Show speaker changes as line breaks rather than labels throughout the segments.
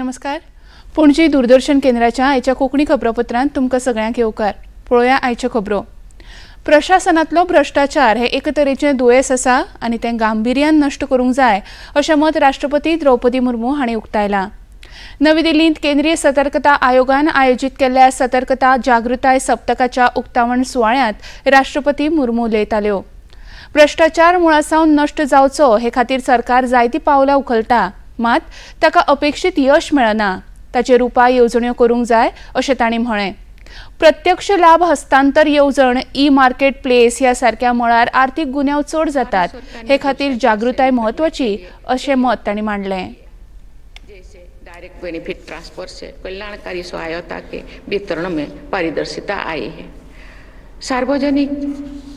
नमस्कार. पणजी दूरदर्शन केंद्राच्या आयच्या कोंकणी खबरापत्रांत तुमकां सगळ्यांक येवकार. पळोवया आयच्यो खबरो. प्रशासनातलो भ्रष्टाचार हे एक तरेचें दुयेंस आसा आनी तें गांभीर्यान नश्ट करूंक जाय अशें मत राष्ट्रपती द्रौपदी मुर्मू हांणी उक्तायलां. नवी दिल्लींत केंद्रीय सतर्कता आयोगान आयोजीत केल्ल्या सतर्कता जागृताय सप्तकाच्या उक्तावण सुवाळ्यांत राष्ट्रपती मुर्मू उलयताल्यो. भ्रष्टाचार मुळासावन नश्ट जावचो हे खातीर सरकार जायतीं पावलां उखलता, मात ताका अपेक्षीत यश मेळना. ताचेर उपाय येवजण्यो करूंक जाय अशें तांणी म्हळें. प्रत्यक्ष लाभ हस्तांतर येवजण, ई मार्केट प्लेस ह्या सारक्या मळार आर्थीक गुन्यांव चड जातात, हे खातीर जागृताय म्हत्वाची अशें मत तांणी मांडलें.
डायरेक्ट बेनिफिट ट्रांसफर से कल्याणकारी सहायता के वितरण में पारदर्शिता आई है. सार्वजनिक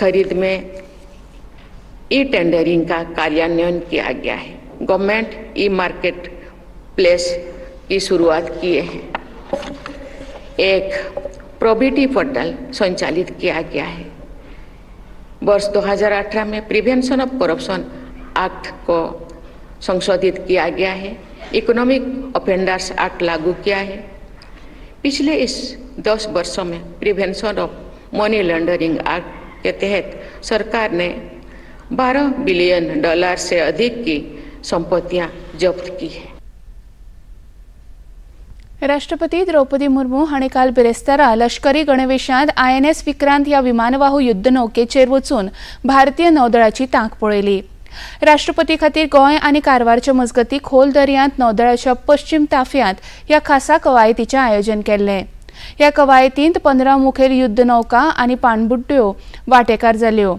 खरीद में ई टेंडरिंग का कार्यान्वयन किया गया है. गवर्नमेंट ई मार्केट प्लेस की शुरुआत किए हैं. एक प्रोबिटी पोर्टल संचालित किया गया है. वर्ष 2018 में प्रिवेंशन ऑफ करप्शन एक्ट को संशोधित किया गया है. इकोनॉमिक ऑफेंडर्स एक्ट लागू किया है. पिछले इस 10 वर्षों में prevention of money laundering act के तहत सरकार ने $12 बिलियन से अधिक की संपत्तियां जब्त की है.
राष्ट्रपती द्रौपदी मुर्मू हांणी काल बिरेस्तारा लष्करी गणवेशांत INS विक्रांत ह्या विमानवाहू युद्धनौकेचेर वचून भारतीय नौदळाची तांक पळयली. राष्ट्रपती खातीर गोंय आनी कारवारच्या मजगतीं खोल दर्यांत नौदळाच्या पश्चिम तांफ्यांत ह्या खासा कवायतीचें आयोजन केल्लें. ह्या कवायतींत 15 मुखेल युद्धनौका आनी पाणबुड्यो वांटेकार जाल्यो.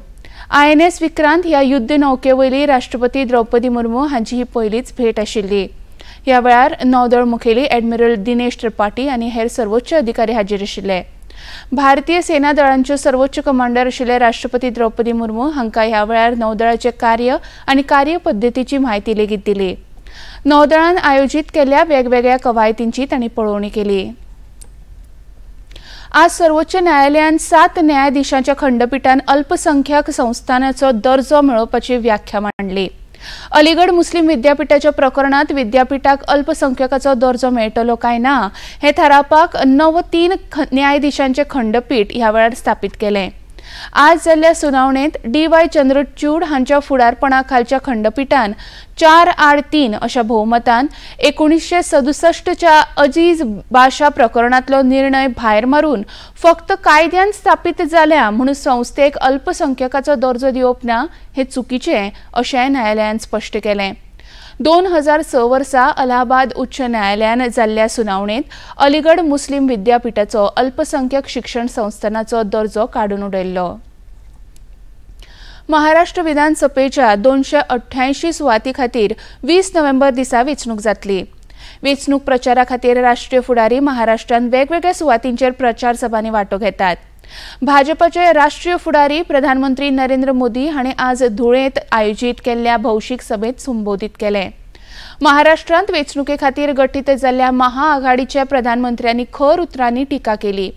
INS विक्रांत ह्या युद्धनौके वयली राष्ट्रपती द्रौपदी मुर्मू हांची ही पयलीच भेट आशिल्ली. ह्या वेळार नौदळ मुखेली एडमिरल दिनेश त्रिपाठी आनी हेर सर्वोच्च अधिकारी हाजीर आशिल्ले. भारतीय सेना दळांच्यो सर्वोच्च कमांडर आशिल्ले राष्ट्रपती द्रौपदी मुर्मू हांकां ह्या वेळार नौदळाचे कार्य आनी कार्यपद्दतीची म्हायती लेगीत दिली. नौदळान आयोजीत केल्ल्या वेगवेगळ्या कवायतींची तांणी पळोवणी केली. आज सर्वोच्च न्यायालयान 7 न्यायाधीशांच्या खंडपीठान अल्पसंख्याक संस्थानाचो दर्जो मेळोवपाची व्याख्या मांडली. अलीगढ मुस्लिम विद्यापीठाच्या प्रकरणात विद्यापीठाक अल्पसंख्याकाचो दर्जो मेळटलो काय ना हे थारावपाक 3 न्यायाधीशांचे खंडपीठ ह्या वेळार स्थापीत केलें. आज जाल्ल्या सुनावणेंत DY चंद्रचूड हांच्या फुडारपणा खालच्या खंडपीठान 4-3 अशा भोवमतान 1967च्या अजीज बाशा प्रकरणातलो निर्णय भायर मारून फक्त कायद्यान स्थापीत जाल्या म्हणून संस्थेक अल्पसंख्याकाचो दर्जो दिवप ना हे चुकीचें अशें न्यायालयान स्पश्ट केलें. 2006 वर्सा अलाहाबाद उच्च न्यायालयान जाल्ल्या सुनावणेंत अलीगढ मुस्लिम विद्यापीठाचो अल्पसंख्याक शिक्षण संस्थानाचो दर्जो काडून उडयल्लो. महाराष्ट्र विधानसभेच्या 288 सुवाती खातीर 20 नोव्हेंबर दिसा वेंचणूक जातली. वेंचणूक प्रचारा खातीर राष्ट्रीय फुडारी महाराष्ट्रांत वेगवेगळ्या सुवातींचेर प्रचार सभांनी वांटो घेतात. भाजपाचे राष्ट्रीय फुडारी प्रधानमंत्री नरेंद्र मोदी हांणी आज धुळेंत आयोजीत केल्ल्या भौशीक सभेत संबोधीत केलें. महाराष्ट्रांत वेंचणुके खातीर गठीत जाल्ल्या महाआघाडीच्या प्रधानमंत्र्यांनी खर उतरांनी टिका केली.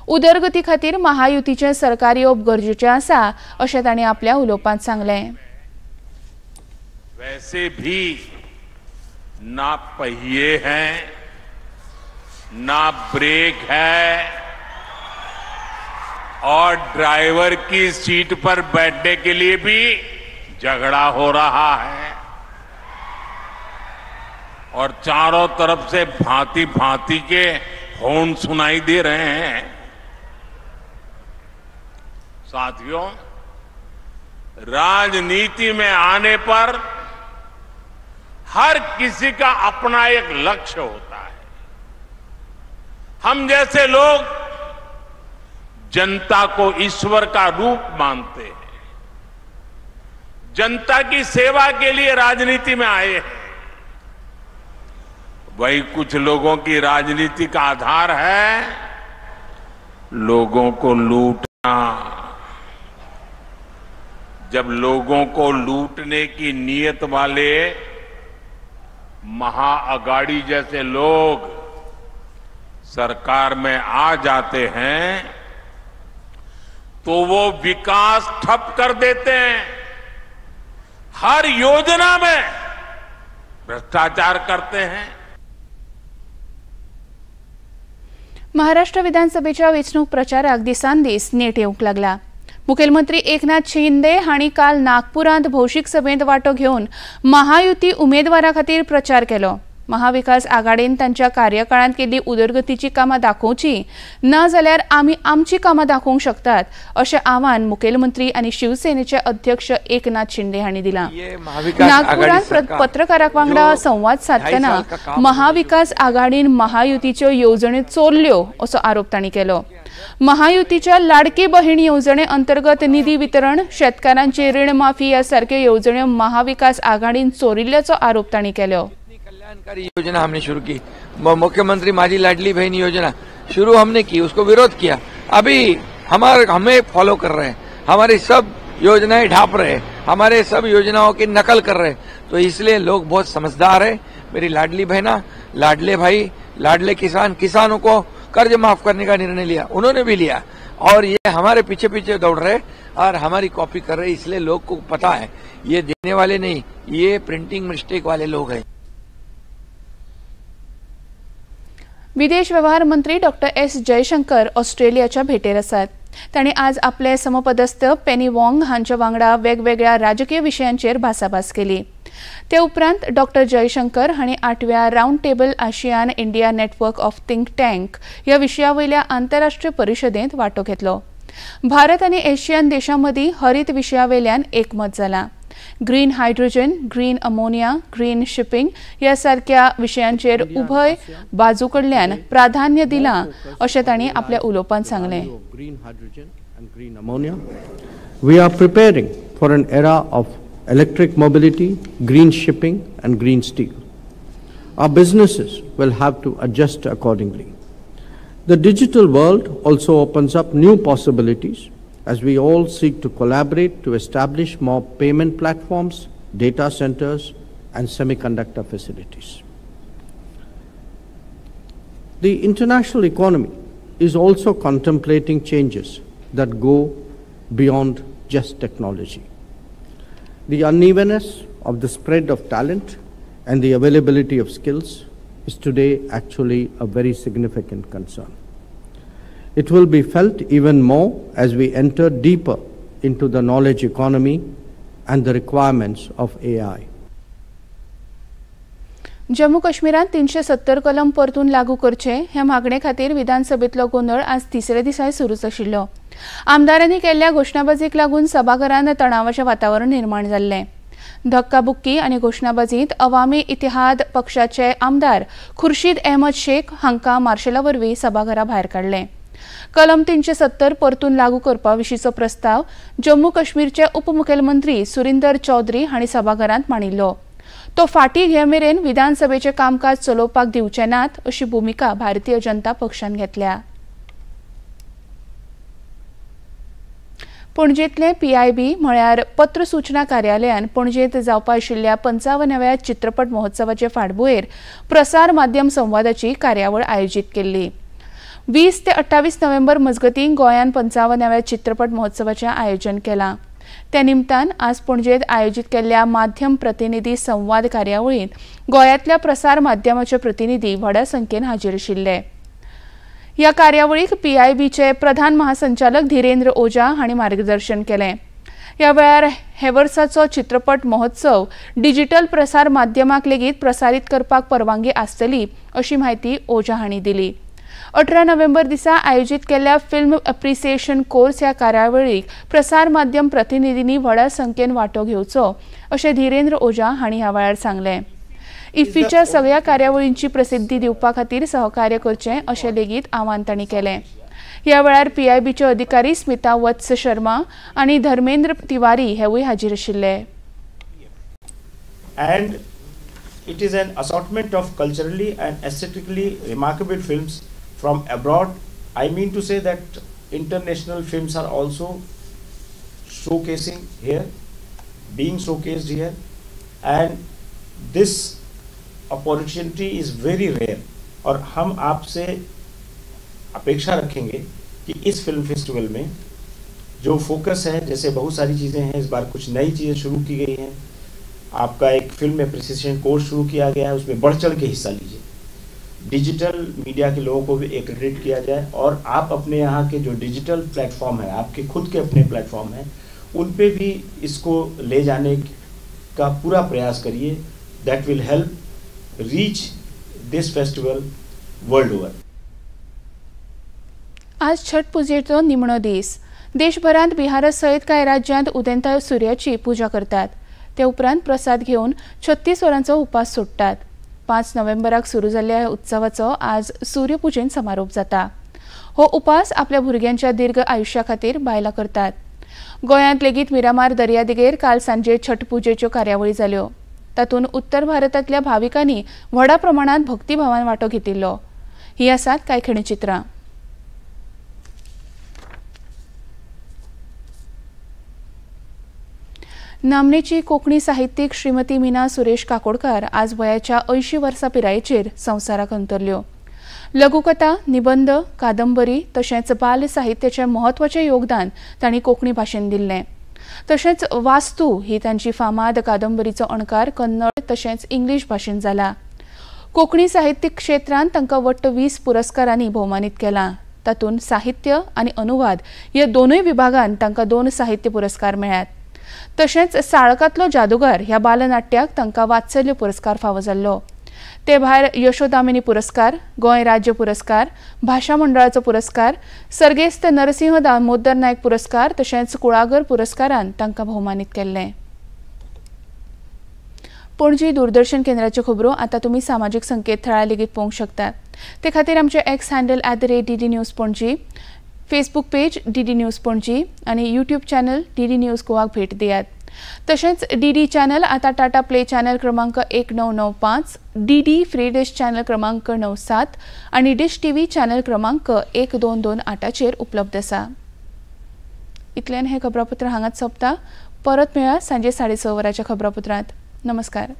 उदरगती खातीर महायुतीचें सरकार येवप गरजेचें आसा अशें तांणी आपल्या उलोवपांत सांगलें.
वैसे भी ना पहिए हैं, ना ब्रेक है और ड्राइवर की सीट पर बैठने के लिए भी झगड़ा हो रहा है और चारों तरफ से भांति भांति के हॉर्न सुनाई दे रहे हैं. साथियों, राजनीति में आने पर हर किसी का अपना एक लक्ष्य होता है. हम जैसे लोग जनता को ईश्वर का रूप मानते हैं, जनता की सेवा के लिए राजनीति में आए हैं. वही कुछ लोगों की राजनीति का आधार है लोगों को लूटना. जब लोगों को लूटने की नीयत वाले महाअघाड़ी जैसे लोग सरकार में आ जाते हैं तो वो विकास ठप कर देते हैं. हर योजना में भ्रष्टाचार करते हैं.
महाराष्ट्र विधानसभेच्या वेंचणूक प्रचाराक दिसानदीस नेट येवंक लागला। मुखेलमंत्री एकनाथ शिंदे हांणी काल नागपुरांत भौशीक सभेत वांटो घेवन महायुती उमेदवारा खातीर प्रचार केलो। महाविकास आघाडीन तांच्या कार्यकाळांत केल्ली उदरगतीची कामां दाखोवची ना जाल्यार आमी आमची कामां दाखोवंक शकतात अशें आव्हान मुखेलमंत्री आनी शिवसेनेचे अध्यक्ष एकनाथ शिंदे हांणी दिलां। नागपुरांत पत्रकारांक वांगडा संवाद साधतना महाविकास आघाडीन महायुतीच्यो येवजण्यो चोरल्यो असो आरोप तांणी केलो। महायुतीच्या लाडकी बहीण येवजणे अंतर्गत निधी वितरण, शेतकारांची ऋण माफी ह्या सारक्यो येवजण्यो महाविकास आघाडीन चोरिल्ल्याचो आरोप तांणी केलो।
कल्याणकारी योजना हमने शुरू की, मुख्यमंत्री माझी लाडली बहन योजना शुरू हमने की, उसको विरोध किया। अभी हमें फॉलो कर रहे हैं, हमारी सब योजनाएं ढाप रहे हैं, हमारे सब योजनाओं की नकल कर रहे हैं। तो इसलिए लोग बहुत समझदार है। मेरी लाडली बहना, लाडले भाई, लाडले किसान, किसानों को कर्ज माफ करने का निर्णय लिया, उन्होंने भी लिया, और ये हमारे पीछे पीछे दौड़ रहे और हमारी कॉपी कर रहे। इसलिए लोग को पता है ये देने वाले नहीं, ये प्रिंटिंग मिस्टेक वाले लोग हैं।
विदेश व्यवहार मंत्री डॉक्टर एस जयशंकर ऑस्ट्रेलियाच्या भेटेर आसात। तांणी आज आपले समपदस्थ पेनी वॉंग हांच्या वांगडा वेगवेगळ्या राजकीय विशयांचेर भासाभास केली। ते उपरांत डॉक्टर जयशंकर हांणी 8व्या round table ASEAN India network of think tank ह्या विशयावयल्या आंतरराष्ट्रीय परिशदेंत वांटो घेतलो। भारत आनी एशियन देशांमदीं हरीत विशयावयल्यान एकमत जालां। Green hydrogen, green ammonia, green shipping ह्या सारक्या विशयांचेर उभय बाजू कडल्यान प्राधान्य दिलां अशें तांणी आपल्या उलोवपांत सांगलें।
We are preparing for an era of electric mobility, green shipping and green steel. Our businesses will have to adjust accordingly. The digital world also opens up new possibilities as we all seek to collaborate to establish more payment platforms, data centers and semiconductor facilities. The international economy is also contemplating changes that go beyond just technology. The unevenness of the spread of talent and the availability of skills is today actually a very significant concern. It will be felt even more as we enter deeper into the knowledge economy and the requirements of AI.
Jammu काश्मीरात 370 कलम परतून लागू करचे ह्या मागणे खातीर विधानसभेतलो गोंधळ आज तिसऱ्या दिसाय सुरूच आशिल्लो। आमदारांनी केल्ल्या घोषणाबाजीक लागून सभाघरांत तणावाचें वातावरण निर्माण जाल्लें। धक्काबुक्की आनी घोषणाबाजींत अवामी इतिहाद पक्षाचे आमदार खुर्शीद अहमद शेख हांकां मार्शला वरवीं सभाघरा भायर काडले। कलम 370 परतून लागू करपा विशींचो प्रस्ताव जम्मू काश्मीरचे उपमुखेलमंत्री सुरिंदर चौधरी हांणी सभाघरांत मांडिल्लो। तो फाटीं घे मेरेन विधानसभेचें कामकाज चलोवपाक दिवचे नात अशी भुमिका भारतीय जनता पक्षान घेतल्या। पणजेंतले PIB म्हळ्यार पत्र सूचना कार्यालयान पणजेंत जावपा आशिल्ल्या 55व्या चित्रपट महोत्सवाचे फाटभुंयेर प्रसार माध्यम संवादाची कार्यावळ आयोजीत केल्ली। 20 ते 28 नोव्हेंबर मजगतीं गोंयान 55व्या चित्रपट महोत्सवाचें आयोजन केलां। त्या निमतान आज पणजेंत आयोजीत केल्ल्या माध्यम प्रतिनिधी संवाद कार्यावळींत गोंयांतल्या प्रसार माध्यमाचे प्रतिनिधी व्हड्या संख्येन हाजीर आशिल्ले। ह्या कार्यावळीक PIBचे प्रधान महासंचालक धीरेंद्र ओझा हांणी मार्गदर्शन केलें। ह्या वेळार हे वर्साचो चित्रपट महोत्सव डिजिटल प्रसार माध्यमाक लेगीत प्रसारीत करपाक परवानगी आसतली अशी माहिती ओझा हांणी दिली। 18 नोव्हेंबर दिसा आयोजीत केल्ल्या फिल्म अप्रिसिएशन कोर्स ह्या कार्यावळीक प्रसार माध्यम प्रतिनिधींनी व्हड्या संख्येन वांटो घेवचो अशें धीरेंद्र ओझा हांणी ह्या वेळार सांगलें। इफ्फीच्या सगळ्या कार्यावळींची प्रसिद्धी दिवपा खातीर सहकार्य करचें अशें लेगीत आवाहन तांणी केलें। ह्या वेळार PIBचे अधिकारी स्मिता वत्स शर्मा आनी धर्मेंद्र तिवारी हेवूय हाजीर आशिल्ले।
And it is an assortment of culturally and aesthetically remarkable films from abroad. I mean to say that international films are also showcasing here, being showcased here, and this opportunity is very rare. और हम आपसे अपेक्षा रखेंगे कि इस film festival में जो focus है, जैसे बहुत सारी चीज़ें हैं, इस बार कुछ नई चीज़ें शुरू की गई हैं। आपका एक फिल्म एप्रिसिएशन कोर्स शुरू किया गया है, उसमें बढ़ चढ़ के हिस्सा लीजिए। डिजिटल मीडिया के लोगों को भी एक्रेडिट किया जाए और आप अपने यहाँ के जो डिजिटल प्लेटफॉर्म है, आपके खुद के अपने प्लेटफॉर्म हैं, उन पे भी इसको ले जाने का पूरा प्रयास करिए. That will help reach this festival world over.
आज छठ पुजेचो निमणो दीस. देशभरात बिहार सयत कांय राज्यांत उदेंत्या सूर्याची पूजा करतात. ते उपरांत प्रसाद घेवन 36 वरांचो उपास सोडटात. 5 नोव्हेंबराक सुरू जाल्ल्या ह्या उत्सवाचो आज सूर्यपुजेन समारोप जाता. हो उपास आपल्या भुरग्यांच्या दीर्घ आयुश्या खातीर बायलां करतात. गोंयांत लेगीत मिरामार दर्यादेगेर काल सांजे छठ पुजेच्यो कार्यावळी जाल्यो. तातूंत उत्तर भारतांतल्या भाविकांनी व्हडा प्रमाणांत भक्तिभावान वांटो घेतिल्लो. ही आसात कांय खिणचित्रां. नामनेची कोंकणी साहित्यीक श्रीमती मीना सुरेश काकोडकार आज वयाच्या 80 वर्सां पिरायेचेर संवसाराक अंतरल्यो. लघुकथा, निबंध, कादंबरी तशेंच बाल साहित्याचें म्हत्वाचें योगदान तांणी कोंकणी भाशेंत दिल्लें. तशेंच वास्तू ही तांची फामाद कादंबरीचो अणकार कन्नड तशेंच इंग्लीश भाशेंत जाला. कोंकणी साहित्यीक क्षेत्रांत तांकां वट्ट 20 पुरस्कारांनी भोवमानीत केलां. तातूंत साहित्य आनी अनुवाद ह्या दोनूय विभागांत तांकां 2 साहित्य पुरस्कार मेळ्ळ्यात. तशेंच साळकातलो जादूगार ह्या बालनाट्याक तांकां वात्सल्य पुरस्कार फावो जाल्लो. ते भायर यशोदामिनी पुरस्कार, गोंय राज्य पुरस्कार, भाशा मंडळाचो पुरस्कार, सर्गेस्त नरसिंह दामोदर नायक पुरस्कार तशेंच कुळागर पुरस्कारान तांकां भोवमानीत केल्लें. पणजी दूरदर्शन केंद्राच्यो खबरो आतां तुमी सामाजीक संकेतथळार लेगीत पळोवंक शकतात. ते खातीर आमचे x handle @DD news Panaji, Facebook page DD news Panaji आणि यूट्यूब चॅनल DD न्यूज गोवाक भेट दियात. तशेंच DD चॅनल आता टाटा प्ले चॅनल क्रमांक 1995, DD फ्री डिश चॅनल क्रमांक 97 आणि डिश TV चॅनल क्रमांक 1228 उपलब्ध आसा. इतल्यान हे खबरापत्र हांगाच सोंपता. परत मेळया सांजे 6:30 वरांच्या खबरापत्रांत. नमस्कार.